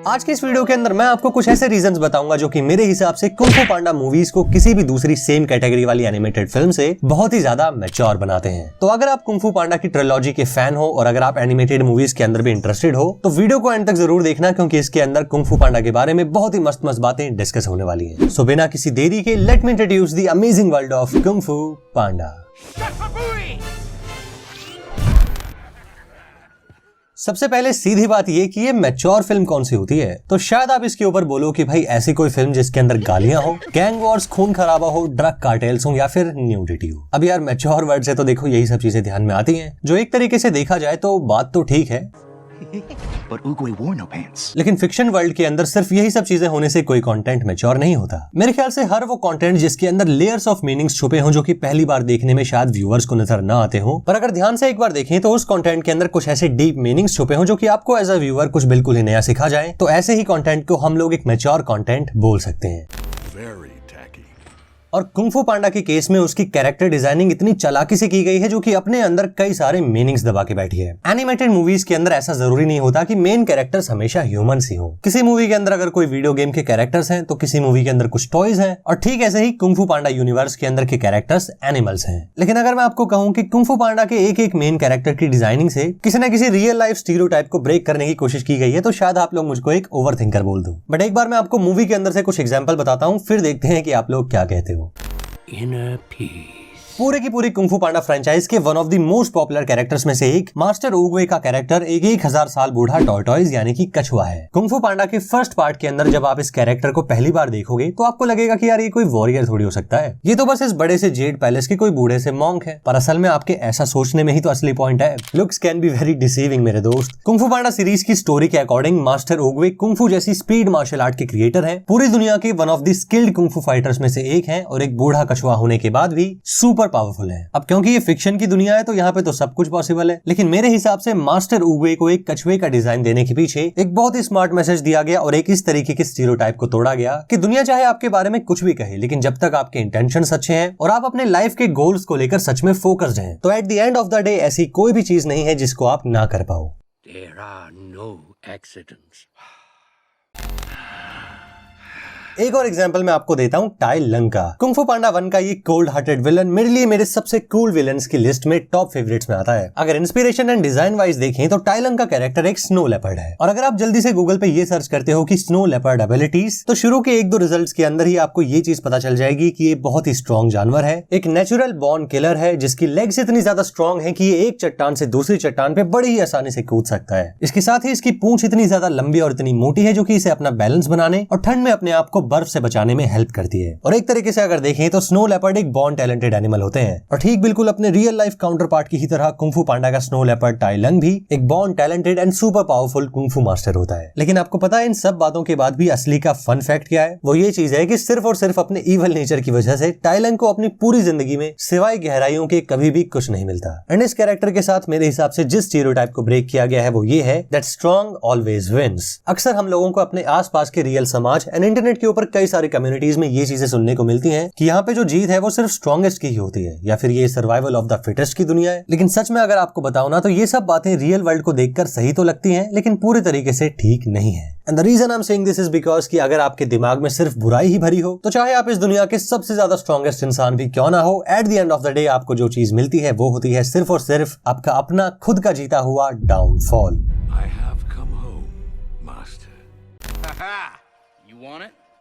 आज के इस वीडियो के अंदर मैं आपको कुछ ऐसे रीजंस बताऊंगा जो कि मेरे हिसाब से कुंग फू पांडा मूवीज को किसी भी दूसरी सेम कैटेगरी वाली एनिमेटेड फिल्म से बहुत ही ज्यादा मैच्योर बनाते हैं। तो अगर आप कुंग फू पांडा की ट्रिलॉजी के फैन हो और अगर आप एनिमेटेड मूवीज के अंदर भी इंटरेस्टेड हो तो वीडियो को एंड तक जरूर देखना, क्योंकि इसके अंदर कुंग फू पांडा के बारे में बहुत ही मस्त मस्त बातें डिस्कस होने वाली है। सो बिना किसी देरी के let me introduce the amazing world of kung फू पांडा। सबसे पहले सीधी बात ये कि ये मैच्योर फिल्म कौन सी होती है, तो शायद आप इसके ऊपर बोलो कि भाई ऐसी कोई फिल्म जिसके अंदर गालियां हो, गैंग वॉर्स, खून खराबा हो, ड्रग कार्टेल्स हो या फिर न्यूडिटी हो। अब यार मैच्योर वर्ड से तो देखो यही सब चीजें ध्यान में आती हैं, जो एक तरीके से देखा जाए तो बात तो ठीक है लेकिन फिक्शन वर्ल्ड के अंदर सिर्फ यही सब चीजें होने से कोई कंटेंट मैच्योर नहीं होता। मेरे ख्याल से हर वो कंटेंट जिसके अंदर लेयर्स ऑफ मीनिंग्स छुपे हों जो कि पहली बार देखने में शायद व्यूअर्स को नजर ना आते हो, पर अगर ध्यान से एक बार देखें तो उस कंटेंट के अंदर कुछ ऐसे डीप मीनिंग्स छुपे हों जो कि आपको एज अ व्यूअर कुछ बिल्कुल ही नया सिखा जाए, तो ऐसे ही कंटेंट को हम लोग एक मैच्योर कंटेंट बोल सकते हैं। और कुंग फू पांडा के केस में उसकी कैरेक्टर डिजाइनिंग इतनी चालाकी से की गई है जो कि अपने अंदर कई सारे मीनिंग्स दबा के बैठी है। एनिमेटेड मूवीज के अंदर ऐसा जरूरी नहीं होता कि मेन कैरेक्टर्स हमेशा ह्यूमंस ही हो। किसी मूवी के अंदर अगर कोई वीडियो गेम के कैरेक्टर्स हैं तो किसी मूवी के अंदर कुछ टॉयज हैं, और ठीक ऐसे ही कुंग फू पांडा यूनिवर्स के अंदर के कैरेक्टर्स एनिमल्स हैं। लेकिन अगर मैं आपको कहूं कि कुंग फू पांडा के एक एक मेन कैरेक्टर की डिजाइनिंग से किसी न किसी रियल लाइफ स्टीरियोटाइप को ब्रेक करने की कोशिश की गई है, तो शायद आप लोग मुझको एक ओवरथिंकर बोल दो। बट एक बार मैं आपको मूवी के अंदर से कुछ एग्जाम्पल बताता हूँ, फिर देखते हैं कि आप लोग क्या कहते हो। Inner peace. पूरे की पूरी कुंग फू पांडा फ्रेंचाइज के one of the most popular characters में से एक मास्टर ओगवे का कैरेक्टर एक 1000 साल बूढ़ा टॉर्टॉइज यानी कि कछुआ है। कुंग फू पांडा के फर्स्ट पार्ट के अंदर जब आप इस कैरेक्टर को पहली बार देखोगे तो आपको लगेगा कि यार ये कोई वॉरियर थोड़ी हो सकता है, ये तो बस इस बड़े से जेड पैलेस के कोई बूढ़े से मॉन्क है। पर असल में आपके ऐसा सोचने में ही तो असली पॉइंट है। Looks can be very deceiving मेरे दोस्त। कुंग फू पांडा सीरीज की स्टोरी के अकॉर्डिंग मास्टर ओगवे कुंग फू जैसी स्पीड मार्शल आर्ट के क्रिएटर है, पूरी दुनिया के one of the skilled kung Foo Fighters में से एक है, और एक बूढ़ा कछुआ होने के बाद भी सुपर पावरफुल है। अब क्योंकि ये फिक्शन की दुनिया है तो यहाँ पे तो सब कुछ पॉसिबल है, लेकिन मेरे हिसाब से मास्टर ओगवे को एक कछुए का डिजाइन देने के पीछे एक बहुत ही स्मार्ट मैसेज दिया गया और एक इस तरीके के स्टीरियोटाइप को तोड़ा गया कि दुनिया चाहे आपके बारे में कुछ भी कहे, लेकिन जब तक आपके इंटेंशंस अच्छे हैं और आप अपने लाइफ के गोल्स को लेकर सच में फोकस्ड हैं, तो at the end of the day ऐसी कोई भी चीज नहीं है जिसको आप ना कर पाओ। There are no accidents. एक और एग्जांपल मैं आपको देता हूं टाई लंग का। कुंग फू पांडा 1 का ये कोल्ड हार्टेड विलन मेरे लिए मेरे सबसे कूल विलन्स की लिस्ट में टॉप फेवरेट्स में आता है। अगर इंस्पिरेशन एंड डिजाइन वाइज देखें तो टाई लंग का कैरेक्टर एक स्नो लेपर्ड है, और अगर आप जल्दी से गूगल पे ये सर्च करते हो कि स्नो लेपर्ड एबिलिटीज, तो शुरू के 1-2 रिजल्ट्स के अंदर ही आपको ये चीज पता चल जाएगी कि ये बहुत ही स्ट्रॉन्ग जानवर है, एक नेचुरल बॉर्न किलर है जिसकी लेग्स इतनी ज्यादा स्ट्रॉन्ग है कि ये एक चट्टान से दूसरी चट्टान पे बड़ी ही आसानी से कूद सकता है। इसके साथ ही इसकी पूंछ इतनी ज्यादा लंबी और इतनी मोटी है जो कि इसे अपना बैलेंस बनाने और ठंड में अपने आप को बर्फ से बचाने में हेल्प करती है। और एक तरीके से अगर देखें तो स्नो लेपर्ड एक बॉर्न टैलेंटेड एनिमल होते हैं, और ठीक बिल्कुल अपने रियल लाइफ काउंटर पार्ट की ही तरह कुंग फू पांडा का स्नो लेपर्ड टाई लंग भी एक born talented and super powerful kung फू मास्टर होता है। लेकिन आपको पता है इन सब बातों के बाद भी असली का फन फैक्ट क्या है? वो ये चीज है कि सिर्फ और सिर्फ अपने इवल नेचर की वजह से टाई लंग को अपनी पूरी जिंदगी में सिवाय गहराइयों के कभी भी कुछ नहीं मिलता। एंड इस कैरेक्टर के साथ मेरे हिसाब से जिस स्टीरियोटाइप को ब्रेक किया गया है वो ये है दैट स्ट्रॉन्ग ऑलवेज विंस। अक्सर हम लोगों को अपने आसपास के रियल समाज एंड इंटरनेट के ऊपर कई सारी कम्युनिटीज में ये चीजें सुनने को मिलती हैं कि यहाँ पे जो जीत है वो सिर्फ स्ट्रॉन्गेस्ट की ही होती है, या फिर ये सर्वाइवल ऑफ द फिटेस्ट की दुनिया है। लेकिन सच में अगर आपको बताऊं ना तो ये सब बातें रियल वर्ल्ड को देखकर सही तो लगती हैं, लेकिन पूरे तरीके से ठीक नहीं है। And the reason I am saying this is because कि अगर आपके दिमाग में सिर्फ बुराई ही भरी हो तो चाहे आप इस दुनिया के सबसे ज्यादा स्ट्रॉन्गेस्ट इंसान भी क्यों ना हो, at the end of the day आपको जो चीज मिलती है वो होती है सिर्फ और सिर्फ आपका अपना खुद का जीता हुआ डाउनफॉल।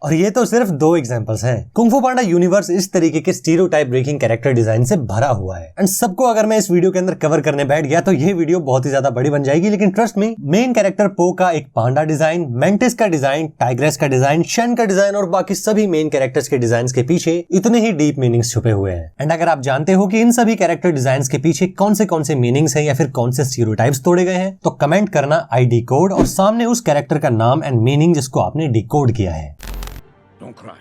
और ये तो सिर्फ 2 एग्जांपल्स हैं। कुंग फू पांडा यूनिवर्स इस तरीके के स्टीरियोटाइप ब्रेकिंग कैरेक्टर डिजाइन से भरा हुआ है, एंड सबको अगर मैं इस वीडियो के अंदर कवर करने बैठ गया तो ये वीडियो बहुत ही ज्यादा बड़ी बन जाएगी। लेकिन ट्रस्ट मी, मेन कैरेक्टर पो का एक पांडा डिजाइन, मेंटिस का डिजाइन, टाइग्रेस का डिजाइन, शन का डिजाइन और बाकी सभी मेन कैरेक्टर्स के डिजाइन के पीछे इतने ही डीप मीनिंग्स छुपे हुए हैं। एंड अगर आप जानते हो कि इन सभी कैरेक्टर डिजाइन के पीछे कौन से मीनिंग्स हैं या फिर कौन से स्टीरियोटाइप्स तोड़े गए हैं, तो कमेंट करना आई डिकोड और सामने उस कैरेक्टर का नाम एंड मीनिंग जिसको आपने डिकोड किया है। Don't cry.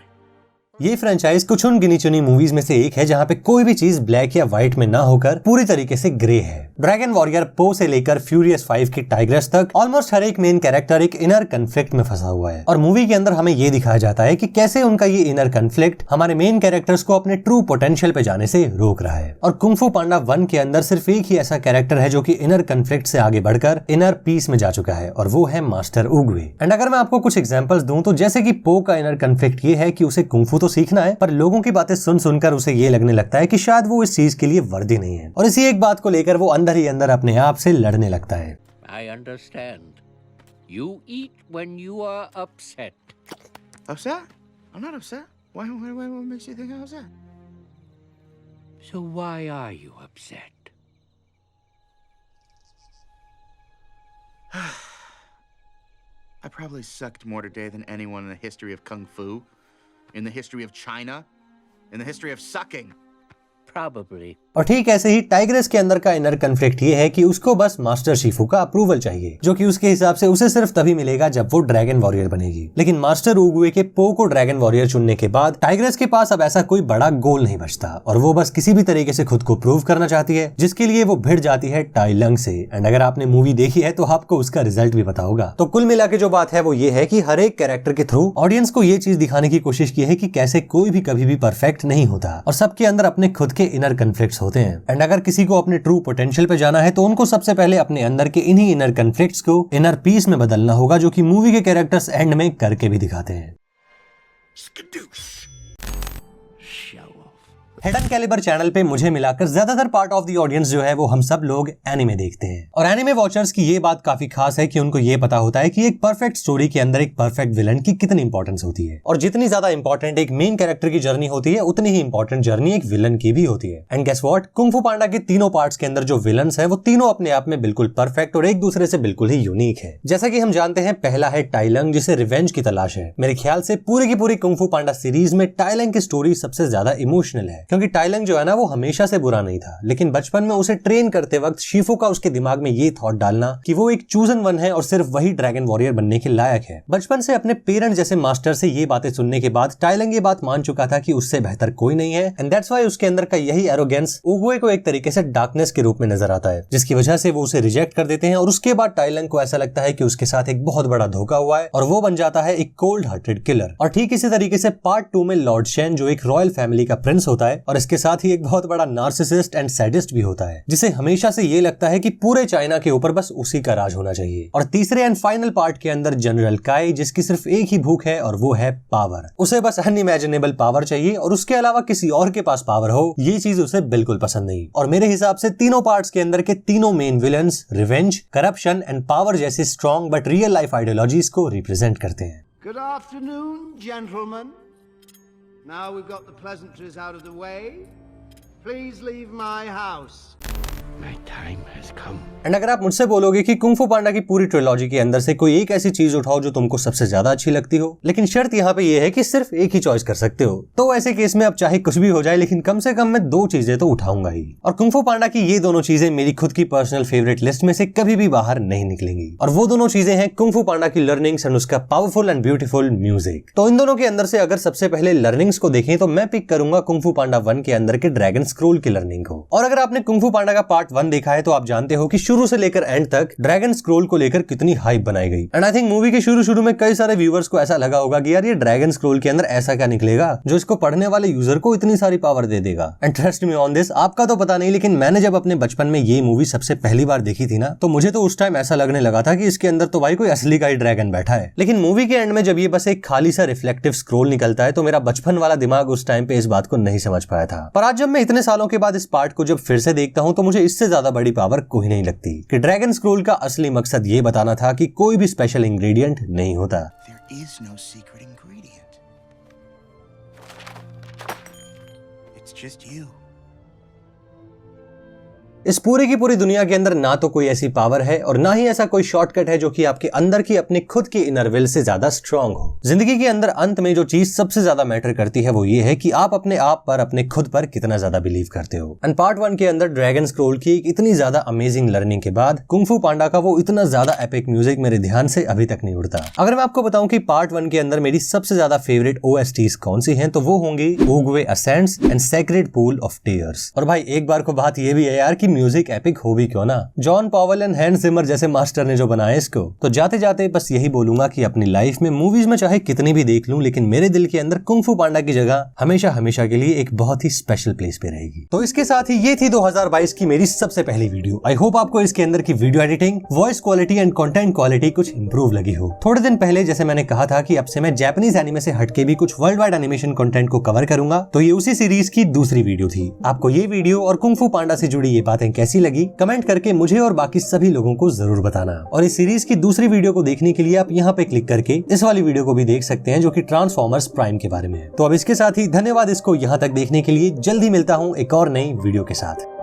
ये फ्रेंचाइज कुछ उन गिनी चुनी मूवीज में से एक है जहाँ पे कोई भी चीज ब्लैक या व्हाइट में ना होकर पूरी तरीके से ग्रे है। ड्रैगन वॉरियर पो से लेकर फ्यूरियस 5 की टाइग्रेस तक ऑलमोस्ट हर एक मेन कैरेक्टर एक इनर कन्फ्लिक्ट में फंसा हुआ है और मूवी के अंदर हमें ये दिखाया जाता है कि कैसे उनका ये इनर कन्फ्लिक्ट हमारे मेन कैरेक्टर्स को अपने ट्रू पोटेंशियल पे जाने से रोक रहा है। और कुंग फू पांडा 1 के अंदर सिर्फ एक ही ऐसा कैरेक्टर है जो कि इनर कन्फ्लिक्ट से आगे बढ़कर इनर पीस में जा चुका है और वो है मास्टर उगवे। एंड अगर मैं आपको कुछ एग्जांपल्स दूं तो जैसे कि पो का इनर कन्फ्लिक्ट ये है कि उसे कुंग फू तो सीखना है पर लोगों की बातें सुन सुनकर उसे ये लगने लगता है कि शायद वो इस चीज के लिए वर्दी नहीं है और इसी एक बात को लेकर वो अंदर ही अंदर अपने आप से लड़ने लगता है। I understand. You eat when you are upset. Upset? I'm not upset. What makes you think I'm upset? So why are you upset? I probably sucked more today than anyone in the history of Kung Fu, in the history of China, in the history of sucking. Probably. और ठीक ऐसे ही tigress के अंदर का inner conflict ये है कि उसको बस मास्टर शिफू का अप्रूवल चाहिए जो कि उसके हिसाब से उसे सिर्फ तभी मिलेगा जब वो ड्रैगन वॉरियर बनेगी। लेकिन मास्टर उगवे के पो को ड्रैगन वॉरियर चुनने के बाद टाइग्रेस के पास अब ऐसा कोई बड़ा गोल नहीं बचता और वो बस किसी भी तरीके से खुद को प्रूव करना चाहती है जिसके लिए वो भिड़ जाती है टाई लंग से। एंड अगर आपने मूवी देखी है तो आपको उसका रिजल्ट भी पता होगा। तो कुल मिला के जो बात है वो ये है कि हर एक कैरेक्टर के थ्रू ऑडियंस को ये चीज दिखाने की कोशिश की है कि कैसे कोई भी कभी भी परफेक्ट नहीं होता और सबके अंदर अपने खुद के इनर कन्फ्लिक्ट्स होते हैं। एंड अगर किसी को अपने ट्रू पोटेंशियल पे जाना है तो उनको सबसे पहले अपने अंदर के इन्हीं इनर कन्फ्लिक्ट्स को इनर पीस में बदलना होगा जो कि मूवी के कैरेक्टर्स एंड में करके भी दिखाते हैं। हिडन कैलिबर चैनल पे मुझे मिलाकर ज्यादातर पार्ट ऑफ द ऑडियंस जो है वो हम सब लोग एनिमे देखते हैं और एनिमे वॉचर्स की ये बात काफी खास है कि उनको ये पता होता है कि एक परफेक्ट स्टोरी के अंदर एक परफेक्ट विलन की कितनी इंपॉर्टेंस होती है और जितनी ज्यादा इंपॉर्टेंट एक मेन कैरेक्टर की जर्नी होती है उतनी ही इंपॉर्टेंट जर्नी एक विलन की भी होती है। एंड गेस व्हाट, कुंग फू पांडा के तीनों पार्ट्स के अंदर जो विलन्स है वो तीनों अपने आप में बिल्कुल परफेक्ट और एक दूसरे से बिल्कुल ही यूनिक है। जैसा कि हम जानते हैं पहला है टाई लंग जिसे रिवेंज की तलाश है। मेरे ख्याल से पूरी की पूरी कुंग फू पांडा सीरीज में टाई लंग की स्टोरी सबसे ज्यादा इमोशनल है क्योंकि टाई लंग जो है ना वो हमेशा से बुरा नहीं था लेकिन बचपन में उसे ट्रेन करते वक्त शिफू का उसके दिमाग में ये थॉट डालना कि वो एक चूजन वन है और सिर्फ वही ड्रैगन वॉरियर बनने के लायक है। बचपन से अपने पेरेंट जैसे मास्टर से ये बातें सुनने के बाद टाई लंग ये बात मान चुका था कि उससे बेहतर कोई नहीं है एंड दैट्स व्हाई उसके अंदर का यही एरोगेंस उगवे को एक तरीके से डार्कनेस के रूप में नजर आता है जिसकी वजह से वो उसे रिजेक्ट कर देते हैं और उसके बाद टाई लंग को ऐसा लगता है कि उसके साथ एक बहुत बड़ा धोखा हुआ है और वो बन जाता है एक कोल्ड हार्टेड किलर। और ठीक इसी तरीके से पार्ट 2 में लॉर्ड शेन जो एक रॉयल फैमिली का प्रिंस होता है और इसके साथ ही एक बहुत बड़ा नार्सिसिस्ट एंड सैडिस्ट भी होता है जिसे हमेशा से ये लगता है कि पूरे चाइना के ऊपर बस उसी का राज होना चाहिए। और तीसरे एंड फाइनल पार्ट के अंदर जनरल काई जिसकी सिर्फ एक ही भूख है और वो है पावर। उसे बस अनइमेजिनेबल पावर चाहिए और उसके अलावा किसी और के पास पावर हो ये चीज उसे बिल्कुल पसंद नहीं। और मेरे हिसाब से तीनों पार्ट्स के अंदर के तीनों main villains revenge, corruption and power जैसे strong but real life ideologies को रिप्रेजेंट करते हैं। Good afternoon, gentlemen. Now we've got the pleasantries out of the way. Please leave my house. My time has come. And अगर आप मुझसे बोलोगे कि kung फू पांडा की पूरी ट्रिलॉजी के अंदर से कोई एक ऐसी चीज उठाओ जो तुमको सबसे ज्यादा अच्छी लगती हो, लेकिन शर्त यहाँ पे ये है कि सिर्फ एक ही चॉइस कर सकते हो, तो ऐसे केस में अब चाहे कुछ भी हो जाए लेकिन कम से कम मैं 2 चीजें तो उठाऊंगा ही। और कुंग फू पांडा की ये दोनों चीजें मेरी खुद की पर्सनल फेवरेट लिस्ट में से कभी भी बाहर नहीं निकलेंगी और वो दोनों चीजें हैं कुंग फू पांडा की लर्निंग्स एंड उसका पावरफुल एंड ब्यूटीफुल म्यूजिक। तो इन दोनों के अंदर से अगर सबसे पहले लर्निंग्स को देखें तो मैं पिक करूंगा कुंग फू पांडा 1 के अंदर के ड्रैगन स्क्रोल की लर्निंग को। और अगर आपने कुंग फू पांडा का पार्ट 1 देखा है तो आप जानते हो कि शुरू से लेकर एंड तक ड्रैगन स्क्रोल को लेकर कितनी हाइप बनाई गई। एंड आई थिंक मूवी के शुरू में कई सारे व्यूअर्स को ऐसा लगा होगा कि यार ये ड्रैगन स्क्रोल के अंदर ऐसा क्या निकलेगा जो इसको पढ़ने वाले यूजर को इतनी सारी पावर दे देगा। And trust me on this, आपका तो पता नहीं लेकिन मैंने जब अपने बचपन में ये मूवी सबसे पहली बार देखी थी ना तो मुझे तो उस टाइम ऐसा लगने लगा था कि इसके अंदर तो भाई कोई असली का ही ड्रैगन बैठा है। लेकिन मूवी के एंड में जब ये बस एक खाली सा रिफ्लेक्टिव स्क्रोल निकलता है तो मेरा बचपन वाला दिमाग उस टाइम पे इस बात को नहीं समझ पाया था। पर आज जब मैं इतने सालों के बाद इस पार्ट को जब फिर से देखता हूँ तो मुझे इससे ज्यादा बड़ी पावर कोई नहीं लगती कि ड्रैगन स्क्रोल का असली मकसद ये बताना था कि कोई भी स्पेशल इंग्रेडिएंट नहीं होता। There is no secret ingredient. It's just you. इस पूरी की पूरी दुनिया के अंदर ना तो कोई ऐसी पावर है और ना ही ऐसा कोई शॉर्टकट है जो कि आपके अंदर की अपने खुद की इनर विल से ज्यादा स्ट्रांग हो। जिंदगी के अंदर अंत में जो चीज सबसे ज्यादा मैटर करती है वो ये है कि आप अपने आप पर, अपने खुद पर कितना ज्यादा बिलीव करते हो। एंड पार्ट 1 के अंदर ड्रैगन स्क्रॉल की एक इतनी ज्यादा अमेजिंग लर्निंग के बाद कुंग फू पांडा का वो इतना ज्यादा एपिक म्यूजिक मेरे ध्यान से अभी तक नहीं उड़ता। अगर मैं आपको बताऊं कि पार्ट 1 के अंदर मेरी सबसे ज्यादा फेवरेट OSTs कौन सी हैं, तो वो होंगी Oogway ascends and sacred pool of tears. और भाई एक बार को बात ये भी है यार कि म्यूजिक एपिक हो भी क्यों ना, John Powell and Hans Zimmer जैसे मास्टर ने जो बनाया इसको। तो जाते जाते बस यही बोलूंगा कि अपनी लाइफ में मूवीज में चाहे कितनी भी देख लूं, लेकिन मेरे दिल के अंदर कुंग फू पांडा की जगह हमेशा हमेशा के लिए एक बहुत ही स्पेशल प्लेस पे रहेगी। तो इसके साथ ही ये थी 2022 की मेरी सबसे पहली वीडियो। आई होप आपको इसके अंदर की video editing, voice quality and content quality कुछ इंप्रूव लगी हो। थोड़े दिन पहले जैसे मैंने कहा था कि अब से मैं जापानीज एनिमे से हटके भी कुछ वर्ल्ड वाइड एनिमेशन कंटेंट को कवर करूंगा, तो ये उसी सीरीज की दूसरी वीडियो थी। आपको ये वीडियो और कुंग फू पांडा से जुड़ी ये बातें कैसी लगी, कमेंट करके मुझे और बाकी सभी लोगों को जरूर बताना। और इस सीरीज की दूसरी वीडियो को देखने के लिए आप यहाँ पे क्लिक करके इस वाली वीडियो को भी देख सकते हैं जो कि ट्रांसफॉर्मर्स प्राइम के बारे में है। तो अब इसके साथ ही धन्यवाद इसको यहाँ तक देखने के लिए। जल्दी मिलता हूँ एक और नई वीडियो के साथ।